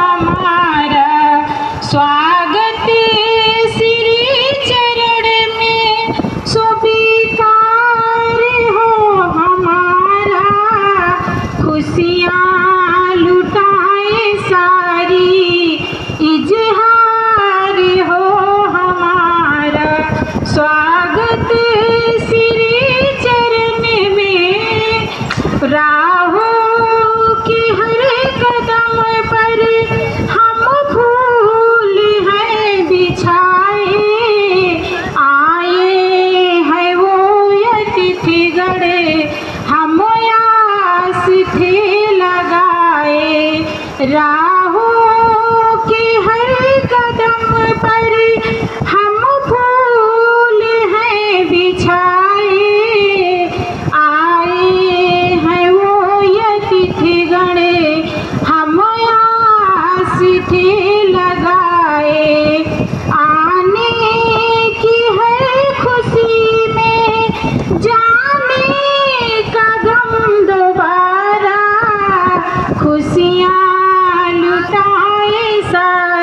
हमारा स्वागत श्री चरण में स्वीकार हो हमारा। खुशियाँ लुटाए सारी इजहार हो हमारा। स्वागत श्री चरण में राहों के हर कदम पर हम फूल हैं बिछाए। आए हैं वो अतिथिगण हम आस थे लगाए। राहों के हर कदम पर हम फूल हैं बिछाए। आए हैं वो अतिथिगण हम आस थे लगाए। आने की है खुशी में जाने का गम दोबारा। खुशियाँ लुटाए सारी